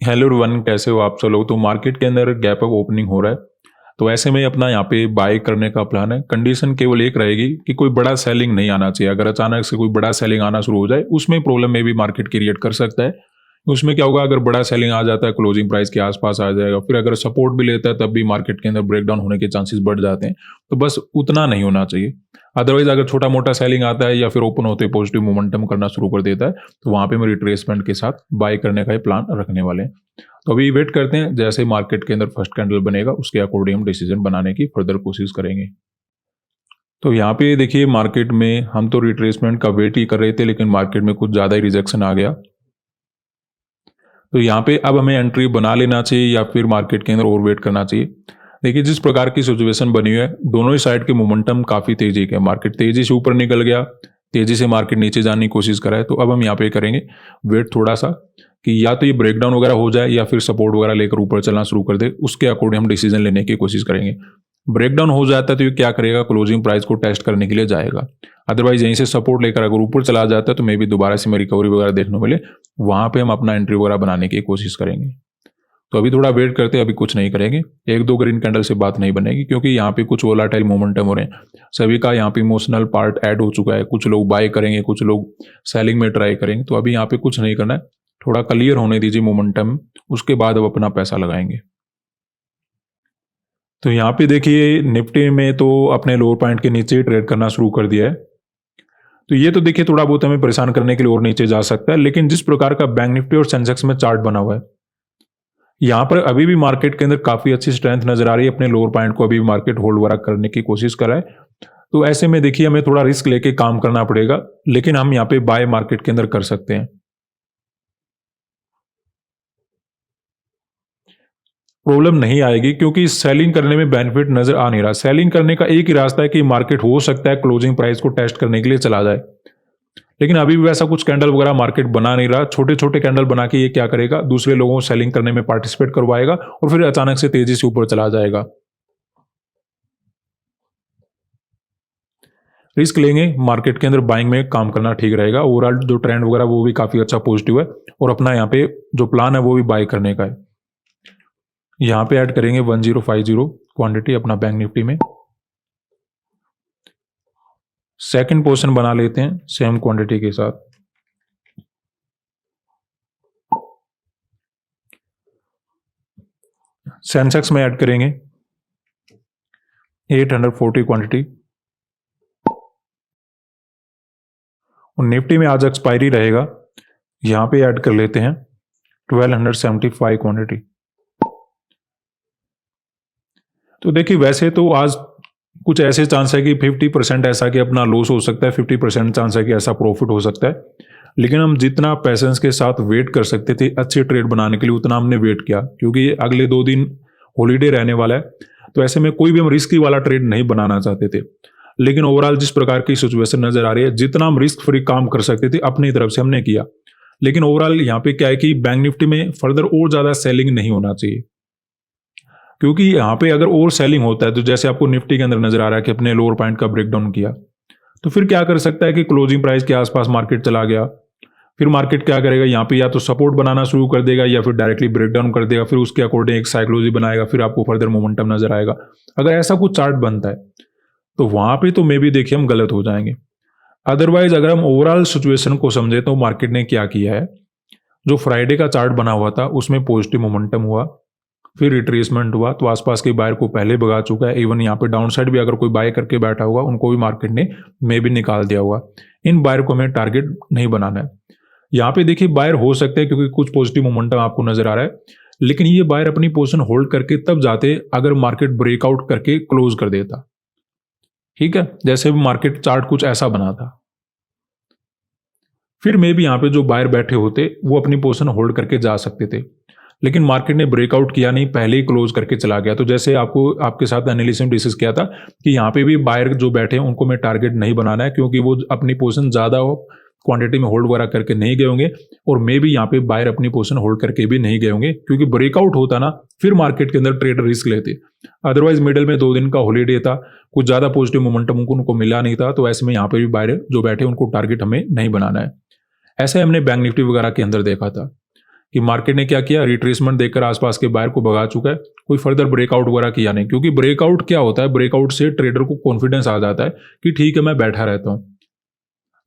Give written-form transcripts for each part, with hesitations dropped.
Hello everyone, कैसे हो आप सब लोग। तो मार्केट के अंदर गैप अप ओपनिंग हो रहा है, तो ऐसे में अपना यहाँ पे बाय करने का प्लान है। कंडीशन केवल एक रहेगी कि कोई बड़ा सेलिंग नहीं आना चाहिए। अगर अचानक से कोई बड़ा सेलिंग आना शुरू हो जाए, उसमें प्रॉब्लम में भी मार्केट क्रिएट कर सकता है। उसमें क्या होगा, अगर बड़ा सेलिंग आ जाता है, क्लोजिंग प्राइस के आसपास आ जाएगा, फिर अगर सपोर्ट भी लेता है तब भी मार्केट के अंदर ब्रेकडाउन होने के चांसेस बढ़ जाते हैं। तो बस उतना नहीं होना चाहिए। अदरवाइज अगर छोटा मोटा सेलिंग आता है या फिर ओपन होते पॉजिटिव मोमेंटम करना शुरू कर देता है, तो वहां पे हम रिट्रेसमेंट के साथ बाय करने का ही प्लान रखने वाले हैं। तो अभी वेट करते हैं, जैसे मार्केट के अंदर फर्स्ट कैंडल बनेगा उसके अकॉर्डिंग हम डिसीजन बनाने की फर्दर कोशिश करेंगे। तो यहाँ पे देखिए, मार्केट में हम तो रिट्रेसमेंट का वेट ही कर रहे थे, लेकिन मार्केट में कुछ ज़्यादा ही रिजेक्शन आ गया। तो यहाँ पे अब हमें एंट्री बना लेना चाहिए या फिर मार्केट के अंदर और वेट करना चाहिए। देखिए, जिस प्रकार की सिचुएशन बनी हुई है, दोनों ही साइड के मोमेंटम काफ़ी तेजी के। मार्केट तेजी से ऊपर निकल गया, तेजी से मार्केट नीचे जाने की कोशिश कर रहा है। तो अब हम यहाँ पे करेंगे वेट थोड़ा सा, कि या तो ये ब्रेकडाउन वगैरह हो जाए या फिर सपोर्ट वगैरह लेकर ऊपर चलना शुरू कर दे। उसके अकॉर्डिंग हम डिसीजन लेने की कोशिश करेंगे। ब्रेकडाउन हो जाता है तो ये क्या करेगा, क्लोजिंग प्राइस को टेस्ट करने के लिए जाएगा। अदरवाइज यहीं से सपोर्ट लेकर अगर ऊपर चला जाता है तो मे भी दोबारा से हमें रिकवरी वगैरह देखने को मिले, वहां पे हम अपना एंट्री वगैरह बनाने की कोशिश करेंगे। तो अभी थोड़ा वेट करते हैं, अभी कुछ नहीं करेंगे। एक दो ग्रीन कैंडल से बात नहीं बनेगी, क्योंकि यहाँ पे कुछ वोलाटाइल मोमेंटम हो रहे हैं। सभी का यहाँ पे इमोशनल पार्ट ऐड हो चुका है। कुछ लोग बाय करेंगे, कुछ लोग सेलिंग में ट्राई करेंगे। तो अभी यहाँ पे कुछ नहीं करना है, थोड़ा क्लियर होने दीजिए मोमेंटम, उसके बाद अब अपना पैसा लगाएंगे। तो यहाँ पे देखिए, निफ्टी में तो अपने लोअर पॉइंट के नीचे ट्रेड करना शुरू कर दिया है। तो ये तो देखिए थोड़ा बहुत हमें परेशान करने के लिए और नीचे जा सकता है, लेकिन जिस प्रकार का बैंक निफ्टी और सेंसेक्स में चार्ट बना हुआ है, यहाँ पर अभी भी मार्केट के अंदर काफी अच्छी स्ट्रेंथ नजर आ रही है। अपने लोअर पॉइंट को अभी भी मार्केट होल्ड वगैरह करने की कोशिश कर रहा है। तो ऐसे में देखिए, हमें थोड़ा रिस्क लेके काम करना पड़ेगा, लेकिन हम यहाँ पे बाय मार्केट के अंदर कर सकते हैं। प्रॉब्लम नहीं आएगी, क्योंकि सेलिंग करने में बेनिफिट नजर आ नहीं रहा। सेलिंग करने का एक ही रास्ता है कि मार्केट हो सकता है क्लोजिंग प्राइस को टेस्ट करने के लिए चला जाए, लेकिन अभी भी वैसा कुछ कैंडल वगैरह मार्केट बना नहीं रहा। छोटे छोटे कैंडल बना के ये क्या करेगा, दूसरे लोगों को सेलिंग करने में पार्टिसिपेट करवाएगा और फिर अचानक से तेजी से ऊपर चला जाएगा। रिस्क लेंगे, मार्केट के अंदर बाइंग में काम करना ठीक रहेगा। ओवरऑल जो ट्रेंड वगैरह वो भी काफी अच्छा पॉजिटिव है, और अपना यहाँ पे जो प्लान है वो भी बाय करने का है। यहाँ पे ऐड करेंगे 1050 क्वांटिटी अपना बैंक निफ्टी में। सेकंड पोर्शन बना लेते हैं सेम क्वांटिटी के साथ। सेंसेक्स में ऐड करेंगे 840 क्वांटिटी, और निफ्टी में आज एक्सपायरी रहेगा, यहां पे ऐड कर लेते हैं 1275 क्वांटिटी। तो देखिए, वैसे तो आज कुछ ऐसे चांस है कि 50% ऐसा कि अपना लॉस हो सकता है, 50% चांस है कि ऐसा प्रॉफिट हो सकता है। लेकिन हम जितना पैसेंस के साथ वेट कर सकते थे अच्छे ट्रेड बनाने के लिए, उतना हमने वेट किया, क्योंकि अगले 2 दिन हॉलीडे रहने वाला है। तो ऐसे में कोई भी हम रिस्की वाला ट्रेड नहीं बनाना चाहते थे। लेकिन ओवरऑल जिस प्रकार की सिचुएशन नजर आ रही है, जितना हम रिस्क फ्री काम कर सकते थे अपनी तरफ से हमने किया। लेकिन ओवरऑल यहाँ पे क्या है कि बैंक निफ्टी में फर्दर और ज्यादा सेलिंग नहीं होना चाहिए, क्योंकि यहाँ पे अगर और सेलिंग होता है, तो जैसे आपको निफ्टी के अंदर नजर आ रहा है कि अपने लोअर पॉइंट का ब्रेकडाउन किया, तो फिर क्या कर सकता है कि क्लोजिंग प्राइस के आसपास मार्केट चला गया। फिर मार्केट क्या करेगा, यहाँ पे या तो सपोर्ट बनाना शुरू कर देगा या फिर डायरेक्टली ब्रेकडाउन कर देगा। फिर उसके अकॉर्डिंग एक साइकोलॉजी बनाएगा, फिर आपको फर्दर मोमेंटम नजर आएगा। अगर ऐसा कुछ चार्ट बनता है तो वहां पे तो मे भी देखिए हम गलत हो जाएंगे। अदरवाइज अगर हम ओवरऑल सिचुएशन को समझे, तो मार्केट ने क्या किया है, जो फ्राइडे का चार्ट बना हुआ था उसमें पॉजिटिव मोमेंटम हुआ, फिर रिट्रेसमेंट हुआ, तो आसपास के बायर को पहले भगा चुका है। इवन यहाँ पे डाउन साइड भी अगर कोई बाय करके बैठा हुआ, उनको भी मार्केट ने मे भी निकाल दिया हुआ। इन बायर को हमें टारगेट नहीं बनाना है। यहाँ पे देखिए, बायर हो सकते हैं क्योंकि कुछ पॉजिटिव मोमेंटम आपको नजर आ रहा है, लेकिन ये बायर अपनी पोजीशन होल्ड करके तब जाते अगर मार्केट ब्रेकआउट करके क्लोज कर देता। ठीक है, जैसे मार्केट चार्ट कुछ ऐसा बना था, फिर मे भी यहाँ पे जो बायर बैठे होते वो अपनी पोजीशन होल्ड करके जा सकते थे। लेकिन मार्केट ने ब्रेकआउट किया नहीं, पहले ही क्लोज करके चला गया। तो जैसे आपको आपके साथ एनालिसिस में डिस्कस किया था कि यहाँ पे भी बायर जो बैठे हैं उनको मैं टारगेट नहीं बनाना है, क्योंकि वो अपनी पोजीशन ज्यादा क्वांटिटी में होल्ड वगैरह करके नहीं गए होंगे, और मे भी यहाँ पे बायर अपनी पोजीशन होल्ड करके भी नहीं गए होंगे, क्योंकि ब्रेकआउट होता ना फिर मार्केट के अंदर ट्रेडर रिस्क लेते। अदरवाइज मिडिल में 2 दिन का हॉलीडे था, कुछ ज़्यादा पॉजिटिव मोमेंटम उनको मिला नहीं था, तो ऐसे में यहाँ पे भी बायर जो बैठे उनको टारगेट हमें नहीं बनाना है। ऐसे हमने बैंक निफ्टी वगैरह के अंदर देखा था कि मार्केट ने क्या किया, रिट्रेसमेंट देकर आसपास के बायर को भगा चुका है, कोई फर्दर ब्रेकआउट वगैरह किया नहीं, क्योंकि ब्रेकआउट क्या होता है, ब्रेकआउट से ट्रेडर को कॉन्फिडेंस आ जाता है कि ठीक है मैं बैठा रहता हूँ।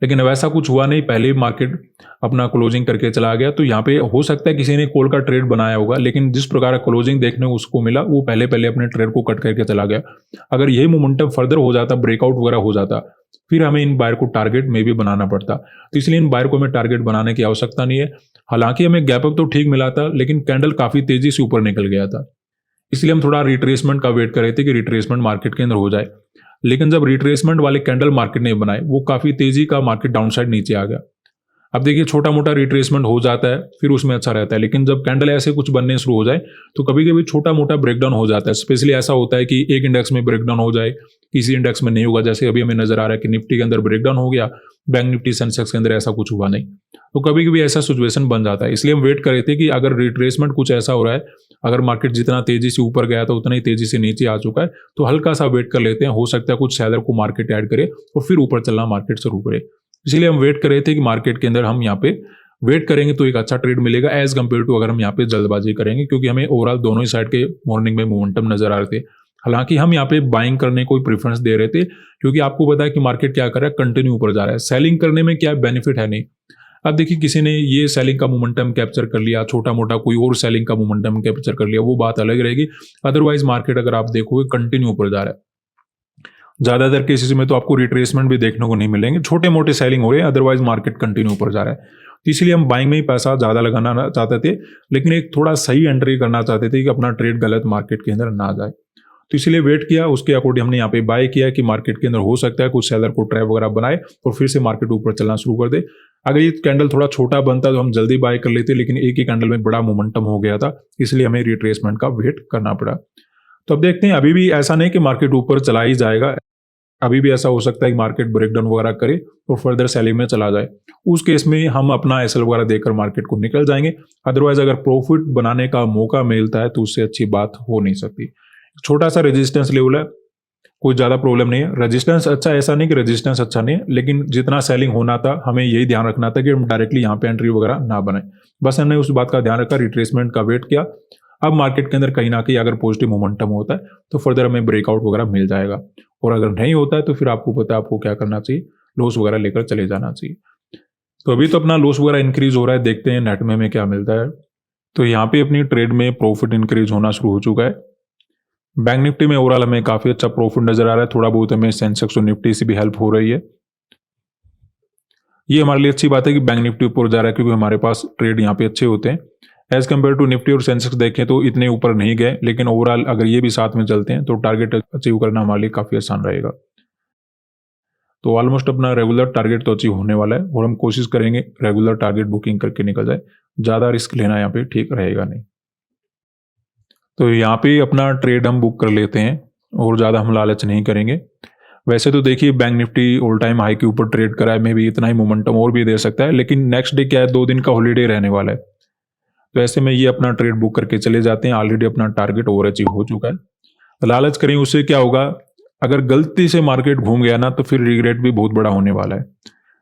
लेकिन वैसा कुछ हुआ नहीं, पहले मार्केट अपना क्लोजिंग करके चला गया। तो यहाँ पे हो सकता है किसी ने कॉल का ट्रेड बनाया होगा, लेकिन जिस प्रकार का क्लोजिंग देखने उसको मिला वो पहले पहले अपने ट्रेड को कट करके चला गया। अगर यही मोमेंटम फर्दर हो जाता, ब्रेकआउट वगैरह हो जाता, फिर हमें इन बायर को टारगेट में भी बनाना पड़ता। तो इसलिए इन बायर को हमें टारगेट बनाने की आवश्यकता नहीं है। हालांकि हमें गैप अप तो ठीक मिला था, लेकिन कैंडल काफी तेजी से ऊपर निकल गया था, इसलिए हम थोड़ा रिट्रेसमेंट का वेट कर रहे थे कि रिट्रेसमेंट मार्केट के अंदर हो जाए। लेकिन जब रिट्रेसमेंट वाले कैंडल मार्केट ने बनाए, वो काफी तेजी का मार्केट डाउनसाइड नीचे आ गया। अब देखिए छोटा मोटा रिट्रेसमेंट हो जाता है फिर उसमें अच्छा रहता है, लेकिन जब कैंडल ऐसे कुछ बनने शुरू हो जाए तो कभी कभी छोटा मोटा ब्रेकडाउन हो जाता है। स्पेशली ऐसा होता है कि एक इंडेक्स में ब्रेकडाउन हो जाए, किसी इंडेक्स में नहीं होगा। जैसे अभी हमें नजर आ रहा है कि निफ्टी के अंदर ब्रेकडाउन हो गया, बैंक निफ्टी सेंसेक्स के अंदर ऐसा कुछ हुआ नहीं। तो कभी कभी ऐसा सिचुएशन बन जाता है, इसलिए हम वेट कर रहे थे कि अगर रिट्रेसमेंट कुछ ऐसा हो रहा है, अगर मार्केट जितना तेजी से ऊपर गया था उतना ही तेजी से नीचे आ चुका है, तो हल्का सा वेट कर लेते हैं, हो सकता है कुछ सेलर को मार्केट ऐड करे और फिर ऊपर चलना मार्केट शुरू करे। इसलिए हम वेट कर रहे थे कि मार्केट के अंदर हम यहाँ पे वेट करेंगे तो एक अच्छा ट्रेड मिलेगा एज कम्पेयर टू अगर हम यहाँ पे जल्दबाजी करेंगे, क्योंकि हमें ओवरऑल दोनों ही साइड के मॉर्निंग में मोमेंटम नजर आ रहे थे। हालांकि हम यहाँ पे बाइंग करने को प्रेफरेंस दे रहे थे, क्योंकि आपको पता है कि मार्केट क्या कर रहा है, कंटिन्यू ऊपर जा रहा है। सेलिंग करने में क्या बेनिफिट है नहीं। अब देखिए किसी ने ये सेलिंग का मोमेंटम कैप्चर कर लिया, छोटा मोटा कोई और सेलिंग का मोमेंटम कैप्चर कर लिया, वो बात अलग रहेगी। अदरवाइज मार्केट अगर आप देखोगे कंटिन्यू ऊपर जा रहा है। ज्यादातर केसेस में तो आपको रिट्रेसमेंट भी देखने को नहीं मिलेंगे, छोटे मोटे सेलिंग हो रहे हैं, अदरवाइज मार्केट कंटिन्यू ऊपर जा रहा है। तो इसलिए हम बाइंग में ही पैसा ज्यादा लगाना चाहते थे, लेकिन एक थोड़ा सही एंट्री करना चाहते थे कि अपना ट्रेड गलत मार्केट के अंदर ना जाए। तो इसलिए वेट किया, उसके अकॉर्डिंग हमने यहाँ पे बाय किया कि मार्केट के अंदर हो सकता है कुछ सेलर को ट्रैप वगैरह बनाए और फिर से मार्केट ऊपर चलना शुरू कर दे। अगर ये कैंडल थोड़ा छोटा बनता तो हम जल्दी बाय कर लेते, लेकिन एक ही कैंडल में बड़ा मोमेंटम हो गया था, इसलिए हमें रिट्रेसमेंट का वेट करना पड़ा। तो अब देखते हैं, अभी भी ऐसा नहीं कि मार्केट ऊपर चला ही जाएगा, अभी भी ऐसा हो सकता है कि मार्केट ब्रेकडाउन वगैरह करे और फर्दर सेलिंग में चला जाए। उस केस में हम अपना एसएल वगैरह देकर मार्केट को निकल जाएंगे। अदरवाइज अगर प्रॉफिट बनाने का मौका मिलता है तो उससे अच्छी बात हो नहीं सकती। छोटा सा रेजिस्टेंस लेवल है, कोई ज़्यादा प्रॉब्लम नहीं है। रेजिस्टेंस अच्छा, ऐसा नहीं कि रेजिस्टेंस अच्छा नहीं है, लेकिन जितना सेलिंग होना था हमें यही ध्यान रखना था कि हम डायरेक्टली यहाँ पे एंट्री वगैरह ना बनाए। बस हमने उस बात का ध्यान रखा, रिट्रेसमेंट का वेट किया। अब मार्केट के अंदर कहीं ना कहीं अगर पॉजिटिव मोमेंटम होता है तो फर्दर हमें ब्रेकआउट वगैरह मिल जाएगा, और अगर नहीं होता है तो फिर आपको पता है आपको क्या करना चाहिए, लॉस वगैरह लेकर चले जाना चाहिए। तो अभी तो अपना लॉस वगैरह इंक्रीज हो रहा है, देखते हैं नेट में हमें क्या मिलता है। तो यहाँ पे अपनी ट्रेड में प्रॉफिट इंक्रीज होना शुरू हो चुका है। बैंक निफ्टी में ओवरऑल हमें काफी अच्छा प्रॉफिट नजर आ रहा है, थोड़ा बहुत हमें सेंसेक्स और निफ्टी से भी हेल्प हो रही है। ये हमारे लिए अच्छी बात है कि बैंक निफ्टी ऊपर जा रहा है, क्योंकि हमारे पास ट्रेड यहाँ पे अच्छे होते हैं। एज कम्पेयर टू निफ्टी और सेंसेक्स देखें तो इतने ऊपर नहीं गए, लेकिन ओवरऑल अगर ये भी साथ में चलते हैं तो टारगेट अचीव करना हमारे लिए काफी आसान रहेगा। तो ऑलमोस्ट अपना रेगुलर टारगेट तो अचीव होने वाला है, और हम कोशिश करेंगे रेगुलर टारगेट बुकिंग करके निकल जाए। ज़्यादा रिस्क लेना यहाँ पे ठीक रहेगा नहीं। तो यहाँ पे अपना ट्रेड हम बुक कर लेते हैं और ज़्यादा हम लालच नहीं करेंगे। वैसे तो देखिए bank Nifty all time high के ऊपर ट्रेड करा है, में भी इतना ही मोमेंटम और भी दे सकता है, लेकिन नेक्स्ट डे क्या है, 2 दिन का हॉलीडे रहने वाला है। तो ऐसे में ये अपना ट्रेड बुक करके चले जाते हैं। ऑलरेडी अपना टारगेट ओवर अचीव हो चुका है। लालच करें उससे क्या होगा, अगर गलती से मार्केट घूम गया ना तो फिर रिग्रेट भी बहुत बड़ा होने वाला है।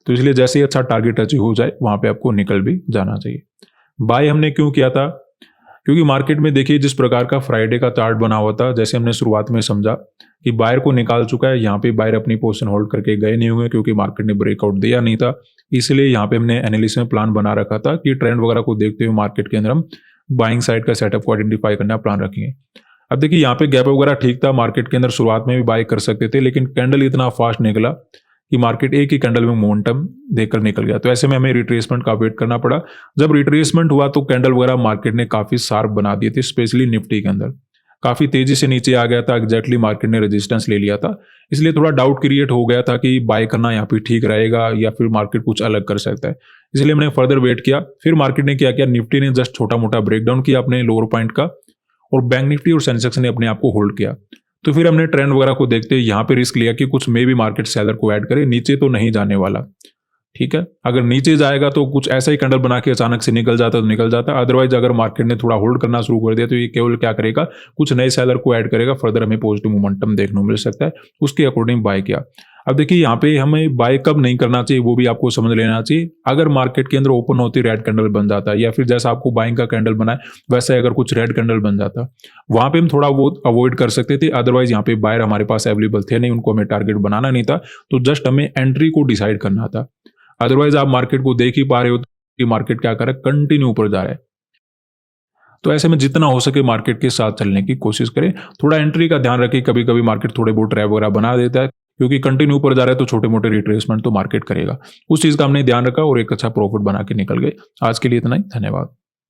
तो इसलिए जैसे ही अच्छा टारगेट अचीव हो जाए वहां पे आपको निकल भी जाना चाहिए। बाय हमने क्यों किया था, क्योंकि मार्केट में देखिए जिस प्रकार का फ्राइडे का चार्ट बना हुआ था, जैसे हमने शुरुआत में समझा कि बायर को निकाल चुका है। यहाँ पे बायर अपनी पोजीशन होल्ड करके गए नहीं हुए, क्योंकि मार्केट ने ब्रेकआउट दिया नहीं था। इसलिए यहाँ पे हमने एनालिसिस में प्लान बना रखा था कि ट्रेंड वगैरह को देखते हुए मार्केट के अंदर हम बाइंग साइड का सेटअप को आइडेंटिफाई करना प्लान रखेंगे। अब देखिए यहाँ पे गैप वगैरह ठीक था, मार्केट के अंदर शुरुआत में भी बाय कर सकते थे, लेकिन कैंडल इतना फास्ट निकला कि मार्केट एक ही कैंडल में मोमेंटम देकर निकल गया। तो ऐसे में हमें रिट्रेसमेंट का वेट करना पड़ा। जब रिट्रेसमेंट हुआ तो कैंडल वगैरह मार्केट ने काफी शार्प बना दिए थे, स्पेशली निफ्टी के अंदर काफी तेजी से नीचे आ गया था। एग्जैक्टली मार्केट ने रेजिस्टेंस ले लिया था, इसलिए थोड़ा डाउट क्रिएट हो गया था कि बाय करना यहाँ पे ठीक रहेगा या फिर मार्केट कुछ अलग कर सकता है। इसलिए हमने फर्दर वेट किया। फिर मार्केट ने क्या किया, निफ्टी ने जस्ट छोटा मोटा ब्रेकडाउन किया अपने लोअर पॉइंट का, और बैंक निफ्टी और सेंसेक्स ने अपने आप को होल्ड किया। तो फिर हमने ट्रेंड वगैरह को देखते यहाँ पे रिस्क लिया कि कुछ में भी मार्केट सेलर को ऐड करे, नीचे तो नहीं जाने वाला। ठीक है। अगर नीचे जाएगा तो कुछ ऐसा ही कैंडल बना के अचानक से निकल जाता तो निकल जाता, अदरवाइज अगर मार्केट ने थोड़ा होल्ड करना शुरू कर दिया तो ये केवल क्या करेगा, कुछ नए सेलर को ऐड करेगा, फर्दर हमें पॉजिटिव मोमेंटम देखने को मिल सकता है, उसके अकॉर्डिंग बाय किया। अब देखिए यहाँ पे हमें बाय कब नहीं करना चाहिए वो भी आपको समझ लेना चाहिए। अगर मार्केट के अंदर ओपन होती रेड कैंडल बन जाता है, या फिर जैसा आपको बाइंग का कैंडल बना है वैसे अगर कुछ रेड कैंडल बन जाता, वहां पे हम थोड़ा वो अवॉइड कर सकते थे, अदरवाइज यहाँ पे बायर हमारे पास अवेलेबल थे नहीं, उनको हमें टारगेट बनाना नहीं था, तो जस्ट हमें एंट्री को डिसाइड करना था। अदरवाइज आप मार्केट को देख ही पा रहे हो कि मार्केट क्या कर रहा है, कंटिन्यू ऊपर जा रहा है। तो ऐसे में जितना हो सके मार्केट के साथ चलने की कोशिश करें। थोड़ा एंट्री का ध्यान रखें, कभी कभी मार्केट थोड़े बहुत ट्रैप वगैरह बना देता है, क्योंकि कंटिन्यू ऊपर जा रहा है तो छोटे मोटे रिट्रेसमेंट तो मार्केट करेगा। उस चीज का हमने ध्यान रखा और एक अच्छा प्रॉफिट बना के निकल गए। आज के लिए इतना ही, धन्यवाद।